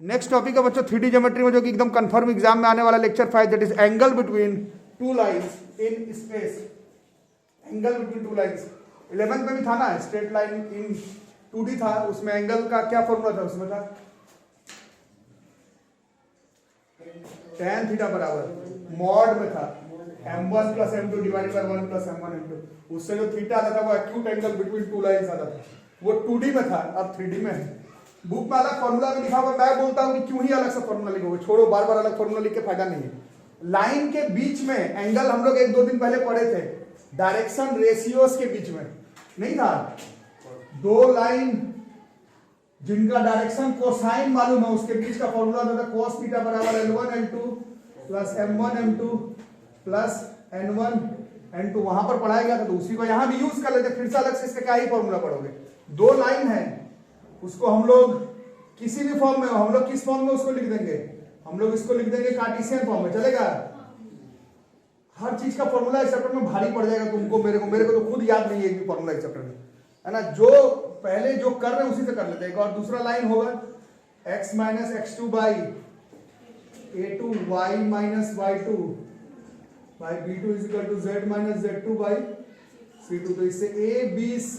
Next topic है बच्चों 3D geometry में, जो कि एकदम कंफर्म एग्जाम में आने वाला lecture 5, that is angle between two lines in space. Angle between two lines 11th में भी था ना, स्ट्रेट लाइन इन 2D था, उसमें एंगल का क्या फॉर्मूला था? उसमें था tan थीटा बराबर मॉड में था m1 plus m2 divided by 1 plus m1 m2। उससे जो थीटा आता था वो acute angle between two lines आता था, वो 2D में था, अब 3D में है। बुक में अलग फॉर्मूला भी लिखा हुआ, मैं बोलता हूं कि क्यों ही अलग से फॉर्मूला लिखोगे, छोड़ो, बार बार अलग फॉर्मूला लिख के फायदा नहीं है। लाइन के बीच में एंगल हम लोग 1-2 दिन पहले पढ़े थे, डायरेक्शन रेशियोज के बीच में नहीं था? दो लाइन जिनका डायरेक्शन कोसाइन मालूम है, उसके बीच का फॉर्मूला था cos थीटा बराबर L1 L2 plus M1 M2 plus N1 N2। वहां पर पढ़ाया गया था, तो उसी को यहां भी यूज कर लेते, फिर से अलग से इसका क्या ही फॉर्मूला पढ़ोगे। दो लाइन है, उसको हम लोग किसी भी फॉर्म में, हम लोग किस फॉर्म में उसको लिख देंगे? हम लोग इसको लिख देंगे कार्टेशियन फॉर्म में, चलेगा? हर चीज का फॉर्मूला इस चैप्टर में भारी पड़ जाएगा तुमको, मेरे को तो खुद याद नहीं है एक भी फॉर्मूला इस चैप्टर में, है ना? जो पहले जो कर रहे हैं उसी से कर लेते हैं। एक और दूसरा लाइन होगा x minus x2 by a2 y minus y2 by b2 is equal to z minus z2 by c2। तो इससे a b c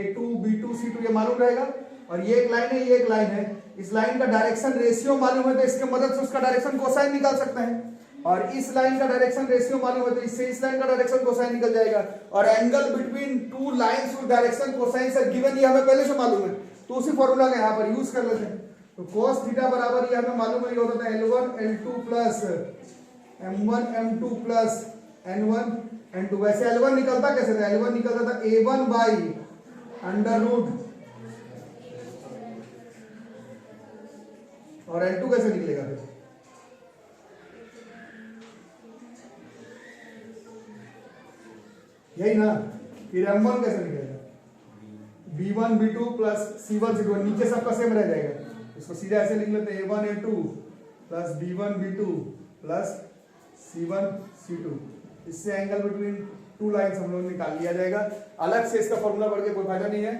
a2 b2 c2 ये मालूम रहेगा, और ये एक लाइन है, ये एक लाइन है। इस लाइन का डायरेक्शन रेशियो मालूम है, तो इसके मदद से उसका डायरेक्शन कोसाइन निकाल सकते हैं। और इस लाइन का डायरेक्शन रेशियो मालूम है, तो इससे इस लाइन का डायरेक्शन कोसाइन निकल जाएगा। और angle between two lines with direction cosine sir given, ये हमें पहले से मालूम है, तो उसी फॉर्मूला का यहाँ पर यूज कर लेते हैं। तो cos थीटा बराबर ये हमें मालूम है, ये होता था L1 L2 plus M1 M2 plus N1 N2। वैसे L1 निकलता कैसे था? L1 निकलता था A1 बाई अंडर रूट, और L2 कैसे निकलेगा फिर? यही ना। फिर M1 कैसे निकलेगा? B1 B2 plus C1 C2, नीचे सबका सेम रह जाएगा, इसको सीधा ऐसे लिख लेते हैं A1 A2 plus B1 B2 plus C1 C2। इससे एंगल बिटवीन टू लाइंस हम लोग निकाल लिया जाएगा। अलग से इसका फॉर्मूला पढ़ के कोई फायदा नहीं है।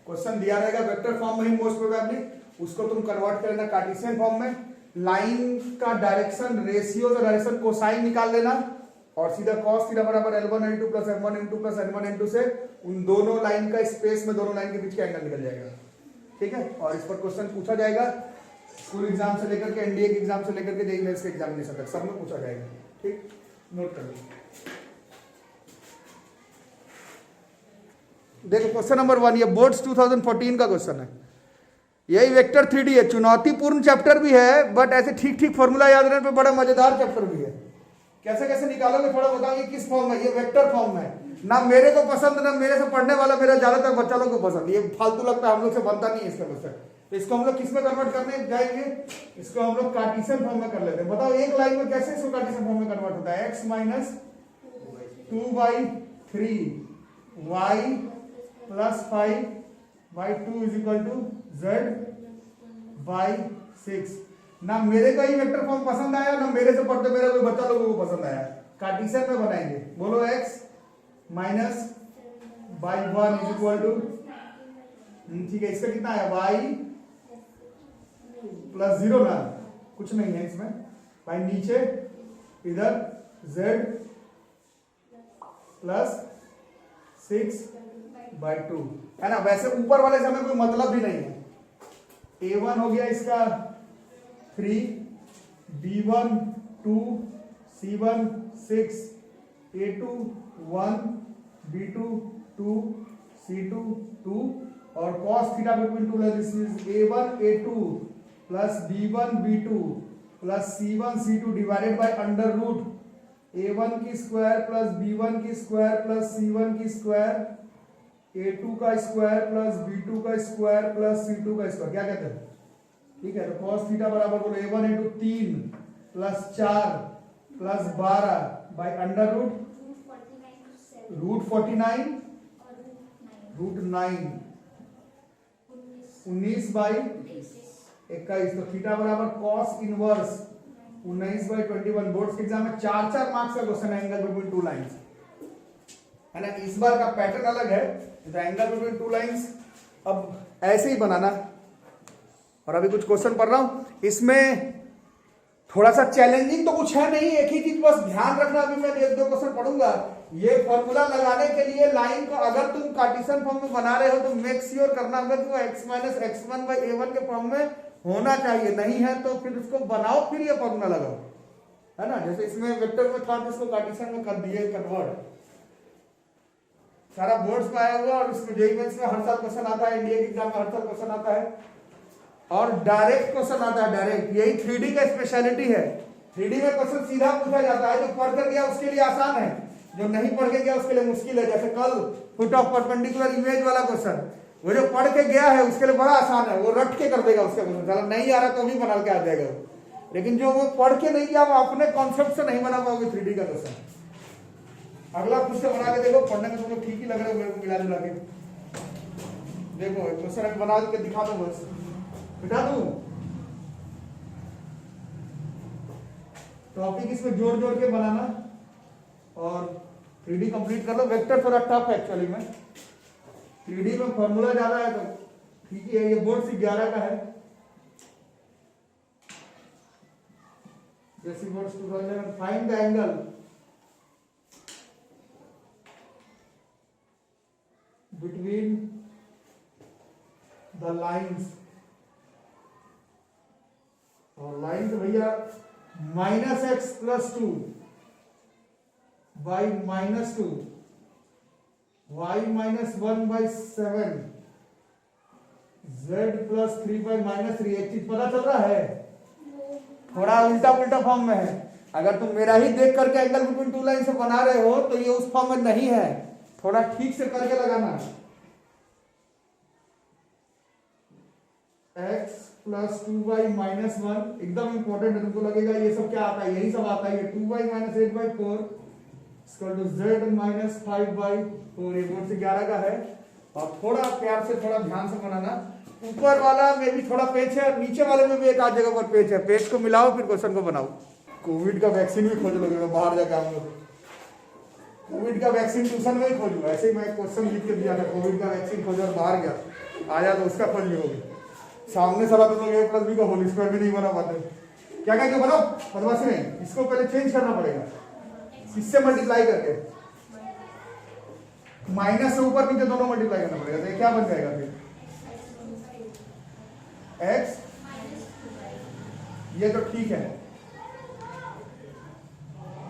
क्वेश्चन दिया रहेगा वेक्टर फॉर्म में ही मोस्ट प्रोबेबली, उसको तुम कन्वर्ट कर लेना कार्टेशियन फॉर्म में। लाइन का डायरेक्शन रेशियो और डायरेक्शन कोसाइन निकाल लेना, और सीधा cos थीटा बराबर L1 L2 plus M1 M2 plus N1 N2 से उन दोनों लाइन का स्पेस में, दोनों लाइन के बीच का एंगल निकल जाएगा। ठीक है, और इस पर क्वेश्चन पूछा जाएगा स्कूल एग्जाम से लेकर के एनडीए के एग्जाम से लेकर के जेईई मेंस के एग्जामिनेशन तक, सब में पूछा जाएगा। ठीक, नोट कर लो। देखो क्वेश्चन नंबर 1, ये बोर्ड्स 2014 का क्वेश्चन है। यही वेक्टर 3D है, चुनौतीपूर्ण चैप्टर भी है, बट ऐसे ठीक ठीक फॉर्मूला याद रहने पे बड़ा मजेदार चैप्टर भी है। कैसे कैसे निकालोगे थोड़ा बताओ, ये किस फॉर्म में? ये वेक्टर फॉर्म में है ना, मेरे को पसंद ना मेरे से पढ़ने वाला, मेरा ज्यादातर बच्चा लोग को पसंद, ये फालतू लगता है, हम लोग से बनता नहीं है इसका क्वेश्चन। तो इसको हम लोग किस में कन्वर्ट करने जाएंगे? इसको हम लोग कार्टेशियन फॉर्म में कर लेते हैं। बताओ एक लाइन में कैसे इसको कार्टेशियन फॉर्म में कन्वर्ट होता है? x minus 2/3 y plus 5/2 is equal to z/6। ना मेरे को ही वेक्टर फॉर्म पसंद आया, ना मेरे से पढ़ते मेरे कोई बच्चा लोगों को पसंद आया। कार्टेशियन में बनाएंगे, बोलो x minus by 1 is equal to, ठीक है, इसका कितना है? y प्लस 0 ना, कुछ नहीं है इसमें, भाई नीचे इधर z प्लस 6/2, है ना। वैसे ऊपर वाले से हमें कोई मतलब भी नहीं है। a1 हो गया इसका 3, b1 2, c1 6, a2 1, b2 2, c2 2, और cos theta between two lines is a1 a2 plus b1 b2 plus c1 c2 divided by under root a1 की स्क्वायर प्लस b1 की स्क्वायर प्लस c1 की square, a2 का square plus b2 का square plus c2 का square. क्या कहते हैं? ठीक है, तो cos थीटा बराबर बोलो a1 a2 3 plus 4 plus 12 by under root root 49 root 9 19/21। तो थीटा बराबर cos इनवर्स 19/21। बोर्ड्स के एग्जाम में 4-4 मार्क्स का क्वेश्चन है एंगल बिटवीन टू लाइंस, है ना। इस बार का पैटर्न अलग है, तो एंगल बिटवीन टू लाइंस अब ऐसे ही बनाना, और अभी कुछ क्वेश्चन पढ़ रहा हूं, इसमें थोड़ा सा चैलेंजिंग तो कुछ है नहीं, एक ही चीज बस ध्यान रखना, अभी मैं एक दो क्वेश्चन पढ़ूंगा। ये फॉर्मूला लगाने के लिए लाइन को अगर तुम कार्टेशियन फॉर्म में बना रहे हो तो मेक श्योर करना होगा कि वो x minus x1 by a1 के फॉर्म में होना चाहिए, नहीं है तो फिर उसको बनाओ, फिर ये फॉर्मूला लगाओ, है ना। जैसे इसमें वेक्टर में था तो इसको कार्टेशियन में कर दिए कन्वर्ट, सारा बोर्ड्स में आया हुआ, और इसमें जेईई मेंस में हर साल क्वेश्चन आता है, इंडिया के एग्जाम में हर साल क्वेश्चन आता है, और डायरेक्ट क्वेश्चन आता है, डायरेक्ट। यही 3D का स्पेशलिटी है, 3D में क्वेश्चन सीधा पूछा जाता है, जो पढ़ कर गया उसके लिए आसान है, जो नहीं पढ़ के गया उसके लिए मुश्किल है। जैसे कल फुट ऑफ परपेंडिकुलर इमेज वाला क्वेश्चन, वो जो पढ़ के गया है उसके लिए बड़ा आसान है, वो रट के कर देगा उसका क्वेश्चन, चलो नहीं आ रहा तो भी बना के आ जाएगा वो। लेकिन जो वो पढ़ के नहीं गया, वो अपने कॉन्सेप्ट से नहीं बना पाओगे 3D का क्वेश्चन। अगला खुद से बना के देखो, पढ़ने में तुम लोग ठीक ही लग रहे हो मेरे को मिला जुला के। देखो क्वेश्चन बना के दिखा दो, बस बिठा दू, टॉपिक इसमें जोड़ जोड़ के बनाना और 3D कंप्लीट कर लो। वेक्टर थोड़ा टफ है एक्चुअली में, 3D में फॉर्मूला ज्यादा है तो ठीक ही है। ये बोर्ड सी 11 का है, जैसी board 2011। Find the angle between the lines, और लाइन तो भैया -x + 2 by -2 y - 1 by 7 z + 3 by -3। एक चीज पता चल रहा है, थोड़ा उल्टा पुल्टा फॉर्म में है। अगर तुम मेरा ही देख करके एंगल बिटवीन टू लाइन से बना रहे हो तो ये उस फॉर्म में नहीं है, थोड़ा ठीक से करके लगाना। x + 2y - 1 एकदम इंपॉर्टेंट है, तुमको लगेगा ये सब क्या आता है, यही सब आता है। ये 2y - 8/4 z - 5/4। ये बोर्ड से 11 का है, और थोड़ा प्यार से थोड़ा ध्यान से बनाना। ऊपर वाला में भी थोड़ा पेच है, नीचे वाले में भी एक आध जगह पर पेच है, पेच को मिलाओ फिर क्वेश्चन को बनाओ। कोविड का वैक्सीन भी खोज लोगे, बाहर जाकर हम लोग कोविड का वैक्सीन ट्यूशन में ही खोजू। ऐसे ही मैं क्वेश्चन लिख के दिया था, कोविड का वैक्सीन खोजो और बाहर गया आया तो उसका खोज भी होगी। सामने साला तुम लोग a + b का होल स्क्वायर भी नहीं बना पाते, क्या क्या क्यों बनाओ बदमाशी में। इसको पहले चेंज करना पड़ेगा, इससे मल्टीप्लाई करके, माइनस से ऊपर नीचे दोनों मल्टीप्लाई करना पड़ेगा। तो क्या बन जाएगा फिर x, ये तो ठीक है,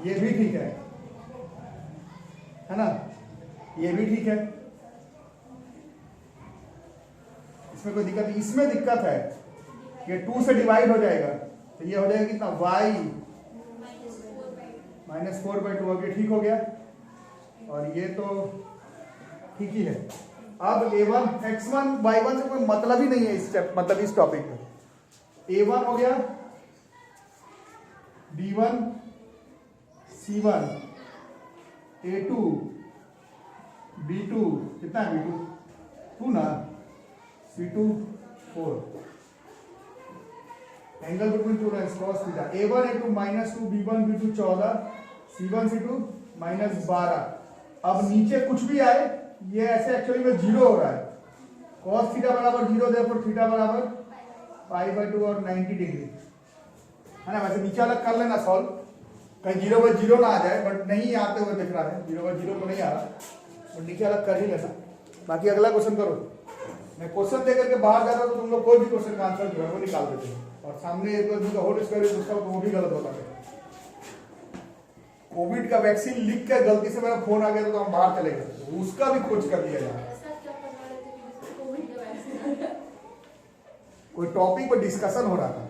ये भी ठीक है ना, ये भी ठीक है, इसमें कोई दिक्कत नहीं। इसमें दिक्कत है कि 2 से डिवाइड हो जाएगा, तो ये हो जाएगा कितना y -4/2। अब ये ठीक हो गया, और ये तो ठीक ही है। अब a1 x1 y1 से कोई मतलब ही नहीं है इस स्टेप, मतलब इस टॉपिक में। a1 हो गया, b1 c1, a2 b2, कितना है b2 2 ना, c2 4। Angle between two lines cos theta. a1 a2 -2 b1 b2 14 c1 c2 -12। अब नीचे कुछ भी आए, ये ऐसे एक्चुअली में 0 हो रहा है। cos थीटा बराबर 0, देयरफॉर थीटा बराबर π/2 और 90 डिग्री, है ना। वैसे नीचे अलग कर लेना सॉल्व, कहीं 0/0 ना आ जाए, बट नहीं आते हुए दिख रहा है, 0/0 तो नहीं आ रहा, और नीचे अलग कर ही लेना। बाकी अगला क्वेश्चन करो। मैं क्वेश्चन दे करके बाहर जाता तो तुम लोग कोई भी क्वेश्चन का आंसर जो है वो निकाल देते हैं, और सामने एक होल स्क्वायर पूछता तो वो भी गलत होता है। कोविड का वैक्सीन लिख के गलती से मेरा फोन आ गया तो हम बाहर चले गए, तो उसका भी खोज कर दिया जाए। कोई टॉपिक पर डिस्कशन हो रहा था,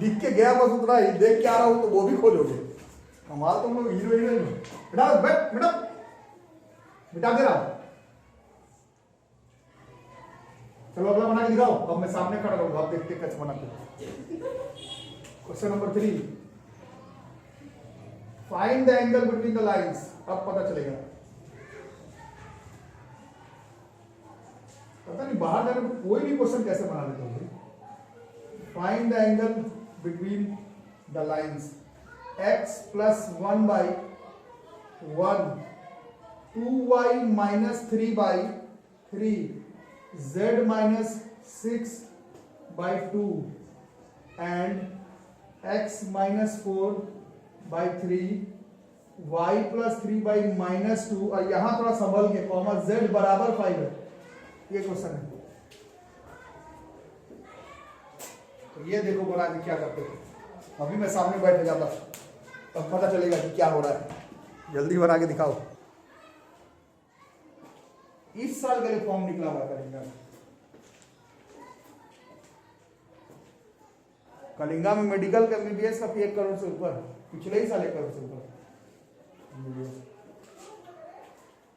लिख के गया बस उतना ही, देख के आ रहा हूं तो वो भी खोजोगे। कमाल तुम लोग हीरो हीरो। बेटा बेटा बिठा दे रहा हूं, चलो अगला बना के दिखाओ। अब मैं सामने खड़ा रहूंगा, आप देखते कैसे बनाते। Question number 3, find the angle between the lines. अब पता चलेगा, पता नहीं बाहर जाने को कोई भी क्वेश्चन कैसे बना लेते होंगे। Find the angle between the lines. x + 1/1 2y - 3/3 z - 6 by 2 and x minus 4 by 3 y plus 3 by minus 2 और यहां थोड़ा संभल के कॉमा z बराबर 5 है। ये क्वेश्चन है। तो ये देखो बना के क्या करते थे। अभी मैं सामने बैठ जाता तब पता चलेगा कि क्या हो रहा है। जल्दी बना के दिखाओ। इस साल का जो फॉर्म निकला हुआ कलिंगा में मेडिकल का एमबीबीएस का 1 करोड़ से ऊपर, पिछले ही साल 1 करोड़ से ऊपर।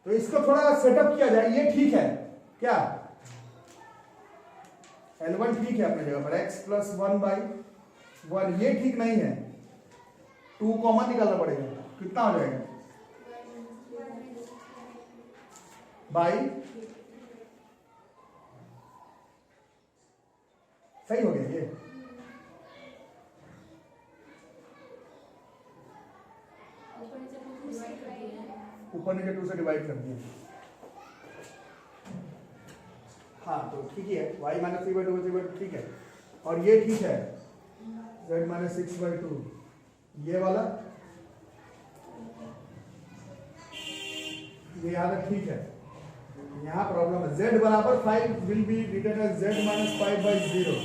तो इसको थोड़ा सेटअप किया जाए। ये ठीक है क्या? L1 ठीक है अपने जगह पर, x प्लस 1/1। ये ठीक नहीं है, 2 कॉमन निकालना पड़ेगा। कितना हो जाएगा? बाई, सही हो गया। ये ऊपर नीचे 2 से डिवाइड कर दिया। हाँ तो ठीक ही है, y माइनस 3/2 ठीक है। और ये ठीक है, z माइनस 6/2। ये वाला ये यहाँ तक ठीक है। यहाँ प्रॉब्लम है, z बराबर 5 will be written as z minus 5/0।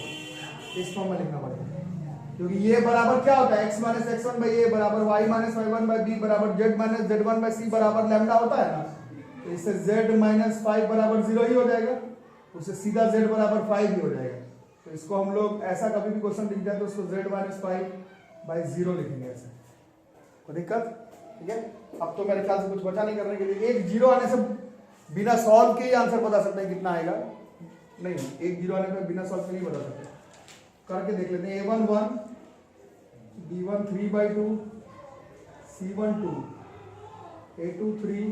इस फॉर्म में लिखना पड़ेगा, क्योंकि ये बराबर क्या होता है? x minus x1 by a बराबर y minus y1 by b बराबर z minus z1 by c बराबर लैम्डा होता है ना। तो इससे z माइनस 5 बराबर 0 ही हो जाएगा, उससे सीधा z बराबर 5 ही हो जाएगा। तो इसको हम लोग ऐसा कभी भी क्वेश्चन लिख जाए तो उसको z माइनस 5/0 लिखेंगे ऐसे। कोई दिक्कत? ठीक है। अब तो मेरे ख्याल से कुछ बचा नहीं करने के लिए। एक जीरो आने से बिना सॉल्व के ही आंसर बता सकते हैं कितना आएगा। नहीं, एक जीरो आने पर बिना सॉल्व के नहीं बता सकते। करके देख लेते हैं। a1 1, b1 3/2, c1 2, a2 3,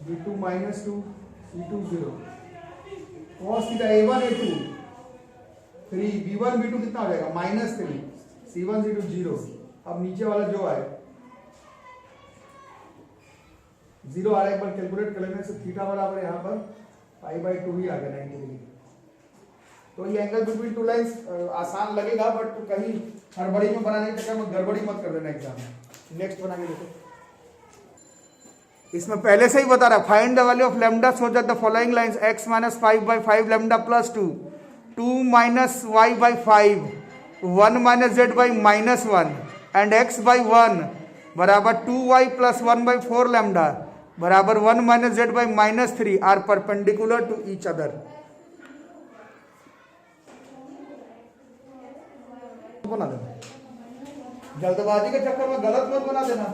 b2 minus 2, c2 0। cos theta a1 a2 3, b1 b2 कितना हो जाएगा? -3, c1 c2 0। अब नीचे वाला जो आए 0 आ रहा है, एक बार कैलकुलेट कर लेने से थीटा बराबर यहाँ पर π/2 ही आ गया 90 डिग्री। तो ये एंगल बिटवीन टू लाइंस आसान लगेगा, बट कहीं हड़बड़ी में बनाने के चक्कर में गड़बड़ी मत कर देना एग्जाम में। नेक्स्ट बनाएंगे। देखो इसमें पहले से ही बता रहा है, find the value of lambda so that the following lines x minus 5/5 lambda plus 2, 2 minus y/5, 1 minus z/-1 and x/1 बराबर 2y प्लस 1/4 लैम्डा बराबर 1 minus z/-3 are perpendicular to each other. बना देना, जल्दबाजी के चक्कर में गलत मत बना देना।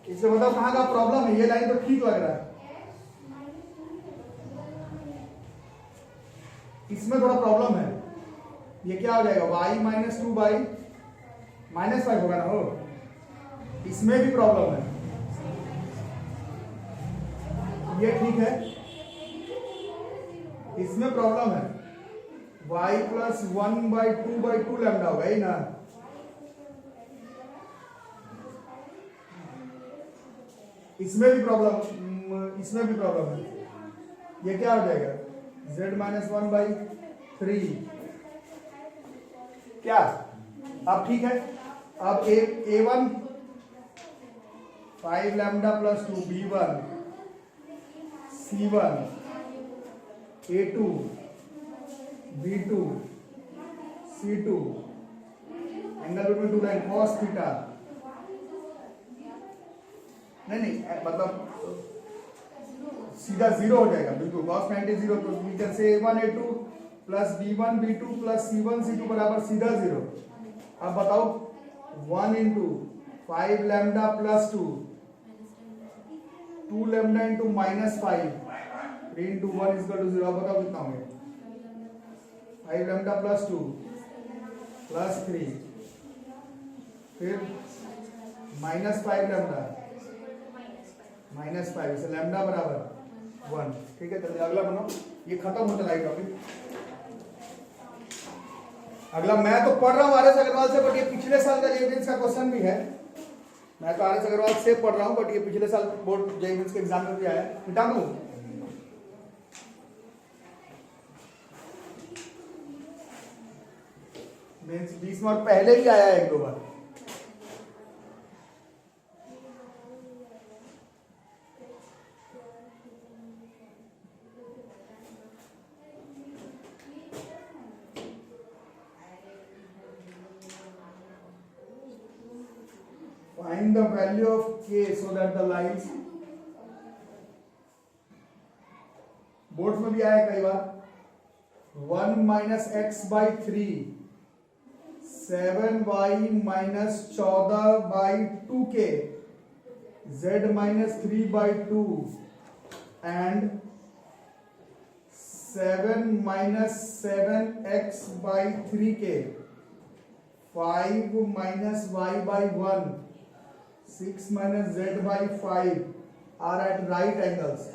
इससे बताओ कहाँ का प्रॉब्लम है। ये लाइन तो ठीक लग रहा है, इसमें थोड़ा प्रॉब्लम है। ये क्या हो जाएगा? y माइनस 2/-5 होगा ना। हो, इसमें भी प्रॉब्लम है। ये ठीक है, इसमें प्रॉब्लम है। y प्लस 1/2/2 लैम्डा होगा ही ना। इसमें भी प्रॉब्लम है। ये क्या हो जाएगा? z minus 1/3। क्या अब ठीक है? अब a1 5 lambda plus 2, b1 c1 a2 b2 c2 angle between to line cos theta. नहीं मतलब सीधा 0 हो जाएगा बिल्कुल। cos 90 0, तो we can say a1 a2 plus b1 b2 plus c1 c2 बराबर सीधा 0। अब बताओ 1 into 5 lambda plus 2, 2 lambda into -5, 3 into 1 is equal to 0। अब बताओ कितना हो गया? 5 लैम्डा प्लस 2 प्लस 3 फिर -5 लैम्डा -5 इसे लैम्डा बराबर 1। ठीक है, चलिए अगला बनाओ। ये खत्म होता है टॉपिक। अगला मैं तो पढ़ रहा हूँ आर एस अग्रवाल से, बट ये पिछले साल का जेईई का क्वेश्चन भी है। मैं तो आर एस अग्रवाल से पढ़ रहा हूँ, बट ये पिछले साल बोर्ड जेईई के एग्जाम में भी आया है। मिटा दूं? मीन्स 20 मार्क पहले भी आया है एक दो बार। Find the value of k so that the lines, board में भी आया कई बार, 1 minus x by 3, 7y minus 14 by 2k, z minus 3 by 2 and 7 minus 7x by 3k, 5 minus y by 1, 6 minus z by 5 are at right angles.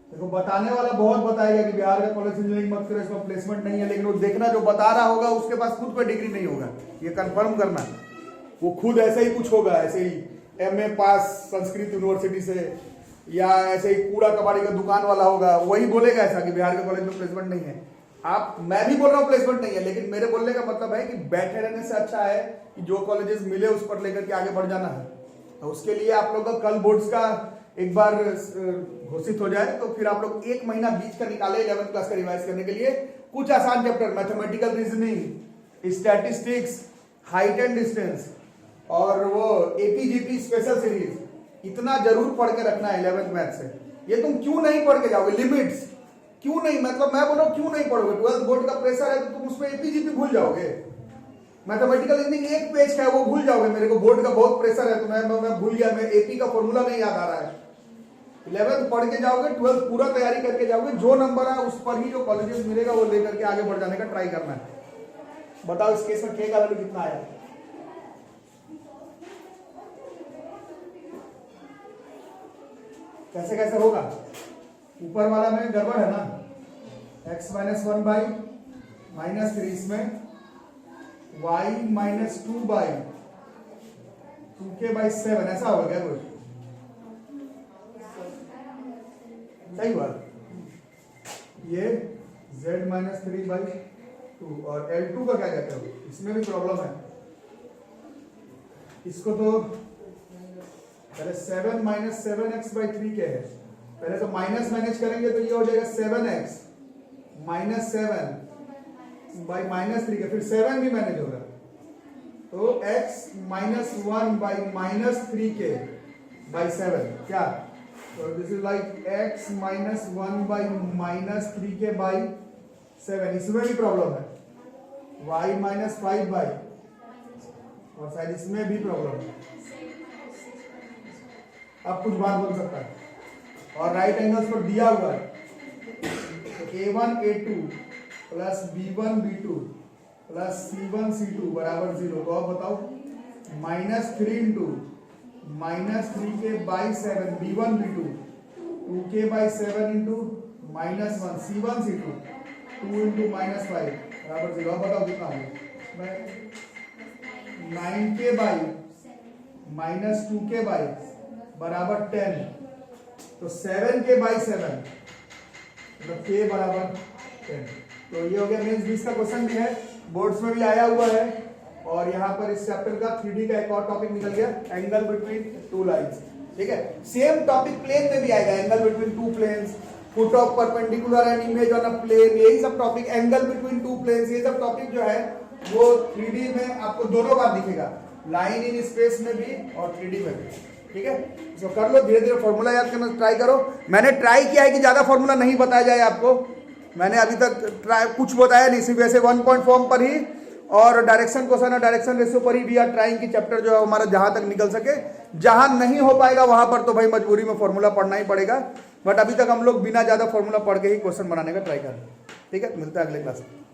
देखो बताने वाला बहुत बताएगा कि बिहार का कॉलेज इंजीनियरिंग मत करो, इसमें प्लेसमेंट नहीं है, लेकिन वो देखना जो बता रहा होगा उसके पास खुद पे डिग्री नहीं होगा, ये कंफर्म करना। वो खुद ऐसे ही कुछ होगा, ऐसे ही एमए पास संस्कृत यूनिवर्सिटी से, या ऐसे ही कूड़ा कबाड़ी का दुकान वाला होगा, वही बोलेगा ऐसा कि बिहार के कॉलेज में प्लेसमेंट नहीं है। आप, मैं भी बोल रहा हूँ प्लेसमेंट नहीं है, लेकिन मेरे बोलने का मतलब है कि बैठे रहने से अच्छा है कि जो कॉलेजेस मिले उस पर लेकर के आगे बढ़ जाना है। तो उसके लिए आप लोग का कल बोर्ड्स का एक बार घोषित हो जाए तो फिर आप लोग 1 महीना बीच का निकाले 11th क्लास का रिवाइज करने के लिए। कुछ आसान chapter, mathematical reasoning, statistics, height and distance और वो एपीजीपी स्पेशल सीरीज, इतना जरूर पढ़ के रखना है 11th मैथ से। ये तुम क्यों नहीं पढ़ के जाओगे, लिमिट्स क्यों नहीं, मतलब मैं बोल रहा हूं क्यों नहीं पढ़ोगे, 12th बोर्ड का प्रेशर है तो तुम उसमें एपीजीपी भूल जाओगे। मैथमेटिकल रीजनिंग एक पेज का है, वो भूल जाओगे। मेरे को बोर्ड का बहुत प्रेशर है तो मैं भूल गया, मैं एपी का फॉर्मूला नहीं याद आ रहा है। 11th पढ़ के जाओगे, 12th पूरा तैयारी करके जाओगे, जो नंबर है उस पर ही जो कॉलेजेस मिलेगा वो लेकर के आगे बढ़ जाने का ट्राई करना है। बताओ इस केस में के का वैल्यू कितना आया, कैसे कैसे होगा। ऊपर वाला में गड़बड़ है ना, x माइनस 1 बाई माइनस 3, इसमें y minus 2 by 2k by 7, ऐसा होगा क्या कुछ, सही बात। ये z माइनस 3 बाई 2 और L2 का क्या कहते हो, इसमें भी प्रॉब्लम है। इसको तो पहले 7 माइनस 7x बाई 3k है, पहले तो माइनस मैनेज करेंगे तो ये हो जाएगा 7x minus 7 by minus 3k, फिर 7 भी मैनेज होगा तो x minus 1 by minus 3k by 7, क्या, तो this is like x minus 1 by minus 3k by 7, इसमें भी प्रॉब्लम है। y माइनस 5 बाई, और शायद इसमें भी प्रॉब्लम है। अब कुछ बात बोल सकता है, और राइट एंगल्स पर दिया हुआ है तो a1 a2 plus b1 b2 plus c1 c2 बराबर 0। तो अब बताओ, -3 into -3k by 7 b1 b2, 2k by 7 into -1 c1 c2, 2 into -5 बराबर 0। अब बताओ कितना होगा, 9k बाई -2k बाई बराबर 10, तो 7k बाई 7 मतलब k बराबर 10। तो ये हो गया मेंस 20 का क्वेश्चन भी है, बोर्ड्स में भी आया हुआ है। और यहाँ पर इस चैप्टर का 3D का एक और टॉपिक निकल गया, एंगल बिटवीन टू लाइंस। ठीक है, सेम टॉपिक प्लेन में भी आएगा, angle between two planes, foot of perpendicular and image on a plane, यही सब topic, angle between two planes, ये सब टॉपिक जो है वो 3D में आपको दोनों बार दिखेगा, लाइन इन स्पेस में भी और 3D में भी। ठीक है, इसको कर लो, धीरे धीरे फॉर्मूला याद करना ट्राई करो। मैंने ट्राई किया है कि ज्यादा फॉर्मूला नहीं बताया जाए आपको, मैंने अभी तक ट्राई कुछ बताया नहीं, सिर्फ ऐसे 1 पॉइंट फॉर्म पर ही और डायरेक्शन क्वेश्चन और डायरेक्शन रेशियो पर ही भी आर ट्राइंग की चैप्टर जो है हमारा जहां तक निकल सके। जहां नहीं हो पाएगा वहां पर तो भाई मजबूरी में फॉर्मूला पढ़ना ही पड़ेगा, बट अभी तक हम लोग बिना ज्यादा फॉर्मूला पढ़ के ही क्वेश्चन बनाने का ट्राई कर रहे हैं। ठीक है, मिलता है अगले क्लास में।